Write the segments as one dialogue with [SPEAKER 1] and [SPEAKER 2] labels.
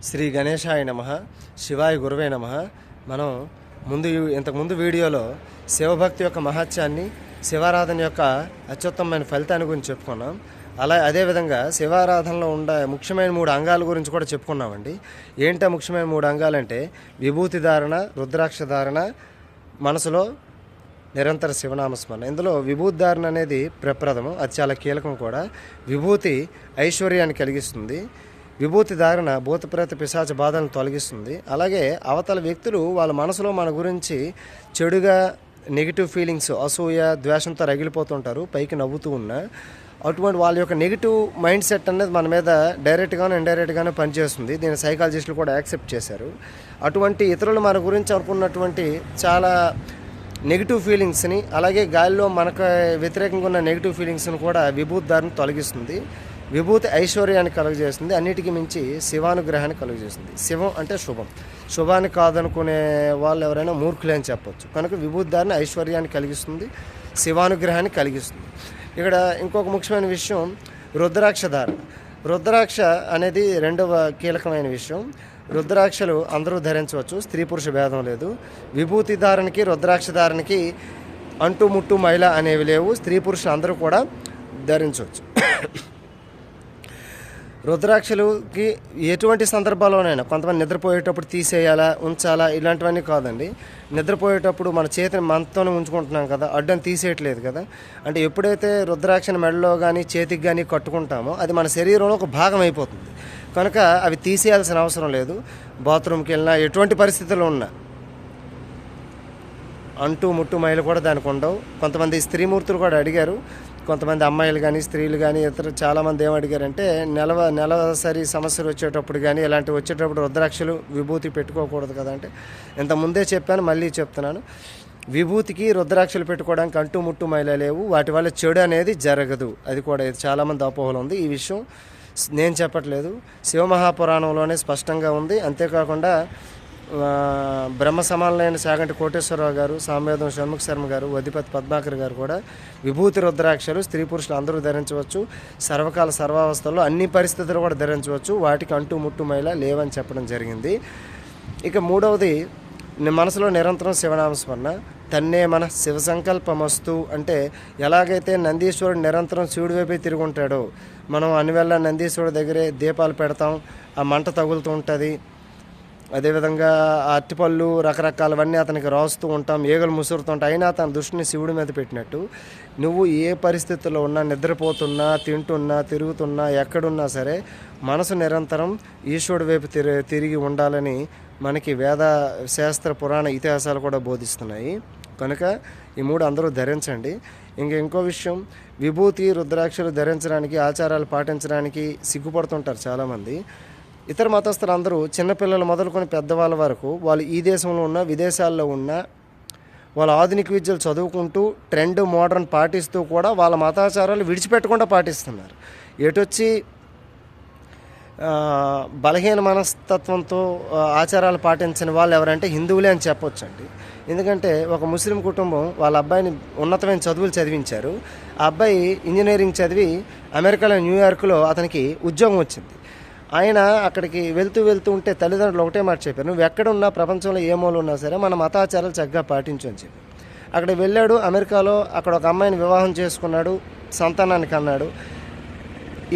[SPEAKER 1] శ్రీ గణేశాయ నమః, శివాయ గురువే నమః. మనం ఇంతకుముందు వీడియోలో శివభక్తి యొక్క మహత్యాన్ని, శివారాధన యొక్క అత్యుత్తమమైన ఫలితాన్ని గురించి చెప్పుకున్నాం. అదేవిధంగా శివారాధనలో ఉండే ముఖ్యమైన 3 అంగాల గురించి కూడా చెప్పుకున్నామండి. ఏంటో ముఖ్యమైన 3 అంగాలంటే విభూతి ధారణ, రుద్రాక్ష ధారణ, మనసులో నిరంతర శివనామస్మరణ. ఇందులో విభూతి ధారణ అనేది ప్రప్రథమం, అది చాలా కీలకం కూడా. విభూతి ఐశ్వర్యాన్ని కలిగిస్తుంది. విభూతి ధారణ భూతప్రేత పిశాచ బాధలను తొలగిస్తుంది. అలాగే అవతల వ్యక్తులు వాళ్ళ మనసులో మన గురించి చెడుగా నెగిటివ్ ఫీలింగ్స్, అసూయ, ద్వేషంతో రగిలిపోతుంటారు, పైకి నవ్వుతూ ఉన్నా. అటువంటి వాళ్ళ యొక్క నెగిటివ్ మైండ్ సెట్ అనేది మన మీద డైరెక్ట్గానే ఇండైరెక్ట్గానే పనిచేస్తుంది. దీన్ని సైకాలజిస్టులు కూడా యాక్సెప్ట్ చేశారు. అటువంటి ఇతరులు మన గురించి అనుకున్నటువంటి చాలా నెగిటివ్ ఫీలింగ్స్ని, అలాగే గాలిలో మనకు వ్యతిరేకంగా ఉన్న నెగిటివ్ ఫీలింగ్స్ని కూడా విభూతి ధారణ తొలగిస్తుంది. విభూతి ఐశ్వర్యాన్ని కలుగజేస్తుంది. అన్నిటికీ మించి శివానుగ్రహాన్ని కలుగజేస్తుంది. శివం అంటే శుభం. శుభాన్ని కాదనుకునే వాళ్ళు ఎవరైనా మూర్ఖులే అని చెప్పొచ్చు. కనుక విభూతి ధారణ ఐశ్వర్యాన్ని కలిగిస్తుంది, శివానుగ్రహాన్ని కలిగిస్తుంది. ఇక్కడ ఇంకొక ముఖ్యమైన విషయం రుద్రాక్ష ధారణ. రుద్రాక్ష అనేది రెండవ కీలకమైన విషయం. రుద్రాక్షలు అందరూ ధరించవచ్చు, స్త్రీ పురుష భేదం లేదు. విభూతి ధారణకి, రుద్రాక్ష ధారణకి అంటు ముట్టు మైల అనేవి లేవు. స్త్రీ పురుషులు అందరూ కూడా ధరించవచ్చు. రుద్రాక్షలకి ఎటువంటి సందర్భాల్లోనైనా, కొంతమంది నిద్రపోయేటప్పుడు తీసేయాలా, ఉంచాలా, ఇలాంటివన్నీ కాదండి. నిద్రపోయేటప్పుడు మన చేతిని మనతోనే ఉంచుకుంటున్నాం కదా, అడ్డం తీసేయట్లేదు కదా. అంటే ఎప్పుడైతే రుద్రాక్షని మెడలో కానీ చేతికి కానీ కట్టుకుంటామో అది మన శరీరంలో ఒక భాగం అయిపోతుంది. కనుక అవి తీసేయాల్సిన అవసరం లేదు. బాత్రూమ్కి వెళ్ళినా, ఎటువంటి పరిస్థితుల్లో ఉన్నా అంటూ ముట్టు మైలు కూడా దానికి ఉండవు. కొంతమంది స్త్రీమూర్తులు కూడా అడిగారు. కొంతమంది అమ్మాయిలు కానీ, స్త్రీలు కానీ, ఇతర చాలామంది ఏమడిగారంటే నెలసరి సమస్యలు వచ్చేటప్పుడు కానీ, ఇలాంటివి వచ్చేటప్పుడు రుద్రాక్షలు, విభూతి పెట్టుకోకూడదు కదా అంటే, ఇంత ముందే చెప్పాను, మళ్ళీ చెప్తున్నాను. విభూతికి రుద్రాక్షలు పెట్టుకోవడానికి అంటూ ముట్టు మైల లేవు. వాటి వల్ల చెడు అనేది జరగదు. అది కూడా చాలామంది అపోహలు ఉంది. ఈ విషయం నేను చెప్పట్లేదు, శివమహాపురాణంలోనే స్పష్టంగా ఉంది. అంతేకాకుండా బ్రహ్మ సమానులైన సాగంటి కోటేశ్వరరావు గారు, సామవేదం షణ్ముఖ శర్మ గారు, వదిపతి పద్మాకర్ గారు కూడా విభూతి రుద్రాక్షలు స్త్రీ పురుషులు అందరూ ధరించవచ్చు. సర్వకాల సర్వావస్థల్లో అన్ని పరిస్థితులు కూడా ధరించవచ్చు. వాటికి అంటూ ముట్టు మైల లేవని చెప్పడం జరిగింది. ఇక మూడవది మనసులో నిరంతరం శివనామస్మరణ. తన్నే మన శివ సంకల్పమస్తు అంటే, ఎలాగైతే నందీశ్వరుడు నిరంతరం శివుడి వైపే తిరుగుంటాడో, మనం అన్నివేళ నందీశ్వరుడి దగ్గరే దీపాలు పెడతాం, ఆ మంట తగులుతూ ఉంటుంది. అదేవిధంగా అరటిపళ్ళు రకరకాలవన్నీ అతనికి రాస్తూ ఉంటాం, ఈగలు ముసురుతుంటాయి. అయినా తన దృష్టిని శివుడి మీద పెట్టినట్టు నువ్వు ఏ పరిస్థితుల్లో ఉన్నా, నిద్రపోతున్నా, తింటున్నా, తిరుగుతున్నా, ఎక్కడున్నా సరే మనసు నిరంతరం ఈశ్వరుడి వైపు తిరిగి ఉండాలని మనకి వేద శాస్త్ర పురాణ ఇతిహాసాలు కూడా బోధిస్తున్నాయి. కనుక ఈ 3 అందరూ ధరించండి. ఇంకో విషయం, విభూతి రుద్రాక్షలు ధరించడానికి, ఆచారాలు పాటించడానికి సిగ్గుపడుతుంటారు చాలామంది. ఇతర మతస్థులు అందరూ, చిన్నపిల్లలు మొదలుకొని పెద్దవాళ్ళ వరకు, వాళ్ళు ఈ దేశంలో ఉన్న, విదేశాల్లో ఉన్న, వాళ్ళ ఆధునిక విద్యలు చదువుకుంటూ ట్రెండ్ మోడర్న్ పాటిస్తూ కూడా వాళ్ళ మతాచారాలు విడిచిపెట్టకుండా పాటిస్తున్నారు. ఎటొచ్చి బలహీన మనస్తత్వంతో ఆచారాలు పాటించని వాళ్ళు ఎవరంటే హిందువులే అని చెప్పొచ్చండి. ఎందుకంటే ఒక ముస్లిం కుటుంబం వాళ్ళ అబ్బాయిని ఉన్నతమైన చదువులు చదివించారు. ఆ అబ్బాయి ఇంజనీరింగ్ చదివి అమెరికాలో న్యూయార్క్లో అతనికి ఉద్యోగం వచ్చింది. ఆయన అక్కడికి వెళ్తూ ఉంటే తల్లిదండ్రులు ఒకటే మాట చెప్పారు, నువ్వు ఎక్కడున్నా, ప్రపంచంలో ఏ మూల ఉన్నా సరే మన మతాచారాలు చక్కగా పాటించు అని చెప్పి. అక్కడ వెళ్ళాడు. అమెరికాలో అక్కడ ఒక అమ్మాయిని వివాహం చేసుకున్నాడు, సంతానాన్ని కన్నాడు.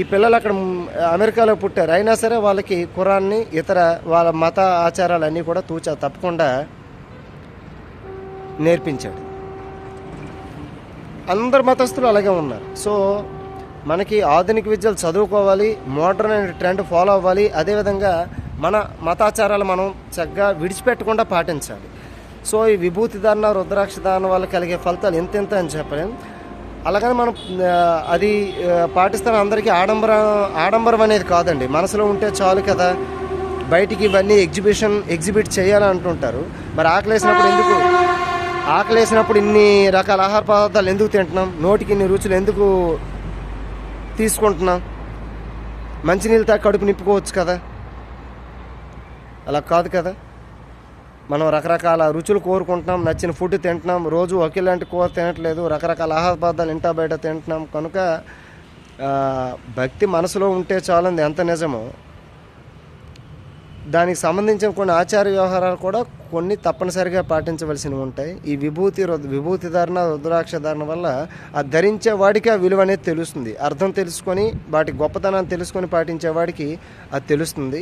[SPEAKER 1] ఈ పిల్లలు అక్కడ అమెరికాలో పుట్టారు. అయినా సరే వాళ్ళకి ఖురాన్ని, ఇతర వాళ్ళ మత ఆచారాలన్నీ కూడా తప్పకుండా నేర్పించాడు. అందరు మతస్థులు అలాగే ఉన్నారు. సో మనకి ఆధునిక విద్యలు చదువుకోవాలి, మోడర్న్ అండ్ ట్రెండ్ ఫాలో అవ్వాలి. అదేవిధంగా మన మతాచారాలు మనం చక్కగా విడిచిపెట్టకుండా పాటించాలి. సో ఈ విభూతి ధారణ, రుద్రాక్ష ధారణ వల్ల కలిగే ఫలితాలు ఎంతెంత అని చెప్పలేం. అలాగని మనం అది పాటిస్తాం. అందరికీ ఆడంబరం అనేది కాదండి, మనసులో ఉంటే చాలు కదా. బయటికి ఇవన్నీ ఎగ్జిబిట్ చేయాలని అంటుంటారు. మరి ఆకలేసినప్పుడు ఇన్ని రకాల ఆహార పదార్థాలు ఎందుకు తింటున్నాం? నోటికి ఇన్ని రుచులు ఎందుకు తీసుకుంటున్నాం? మంచినీళ్ళు తాగి కడుపు నింపుకోవచ్చు కదా. అలా కాదు కదా. మనం రకరకాల రుచులు కోరుకుంటున్నాం, నచ్చిన ఫుడ్ తింటున్నాం, రోజు ఒకేలాంటి కూర తినట్లేదు, రకరకాల ఆహార పదార్థాలు ఇంటా బయట తింటున్నాం. కనుక భక్తి మనసులో ఉంటే చాలంది ఎంత నిజమో దానికి సంబంధించిన కొన్ని ఆచార వ్యవహారాలు కూడా కొన్ని తప్పనిసరిగా పాటించవలసినవి ఉంటాయి. ఈ విభూతి ధారణ, రుద్రాక్ష ధారణ వల్ల ఆ ధరించే వాడికి ఆ విలువ అనేది తెలుస్తుంది. అర్థం తెలుసుకొని వాటి గొప్పతనాన్ని తెలుసుకొని పాటించేవాడికి అది తెలుస్తుంది.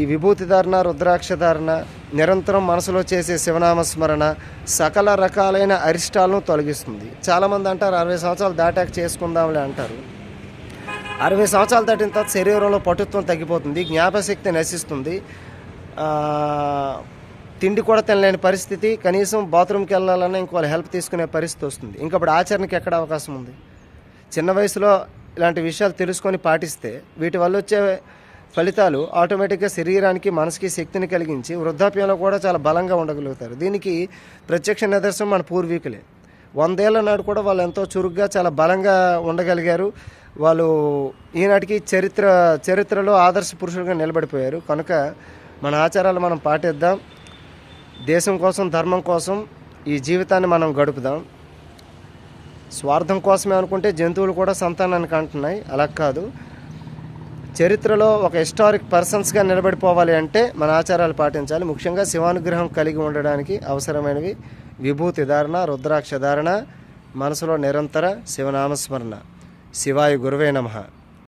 [SPEAKER 1] ఈ విభూతి ధారణ, రుద్రాక్ష ధారణ నిరంతరం మనసులో చేసే శివనామస్మరణ సకల రకాలైన అరిష్టాలను తొలగిస్తుంది. చాలామంది అంటారు 60 సంవత్సరాలు దాటాక చేసుకుందాంలే అంటారు. 60 సంవత్సరాలు దాటిన తర్వాత శరీరంలో పటుత్వం తగ్గిపోతుంది, జ్ఞాపశక్తి నశిస్తుంది, తిండి కూడా తినలేని పరిస్థితి, కనీసం బాత్రూమ్కి వెళ్ళాలన్నా ఇంకో హెల్ప్ తీసుకునే పరిస్థితి వస్తుంది. ఇంకప్పుడు ఆచరణకి ఎక్కడ అవకాశం ఉంది? చిన్న వయసులో ఇలాంటి విషయాలు తెలుసుకొని పాటిస్తే వీటి వల్ల వచ్చే ఫలితాలు ఆటోమేటిక్గా శరీరానికి, మనసుకి శక్తిని కలిగించి వృద్ధాప్యంలో కూడా చాలా బలంగా ఉండగలుగుతారు. దీనికి ప్రత్యక్ష నిదర్శనం మన పూర్వీకులే. 100 ఏళ్ల నాడు కూడా వాళ్ళు ఎంతో చురుగ్గా చాలా బలంగా ఉండగలిగారు. వాళ్ళు ఈనాటికి చరిత్రలో ఆదర్శ పురుషులుగా నిలబడిపోయారు. కనుక మన ఆచారాలు మనం పాటిద్దాం. దేశం కోసం, ధర్మం కోసం ఈ జీవితాన్ని మనం గడుపుదాం. స్వార్థం కోసమే అనుకుంటే జంతువులు కూడా సంతానానికి అంటున్నాయి. అలా కాదు. చరిత్రలో ఒక హిస్టారిక్ పర్సన్స్గా నిలబడిపోవాలి అంటే మన ఆచారాలు పాటించాలి. ముఖ్యంగా శివానుగ్రహం కలిగి ఉండడానికి అవసరమైనవి విభూతి ధారణ, రుద్రాక్ష ధారణ, మనసులో నిరంతర శివనామస్మరణ. శివాయ గురువే నమః.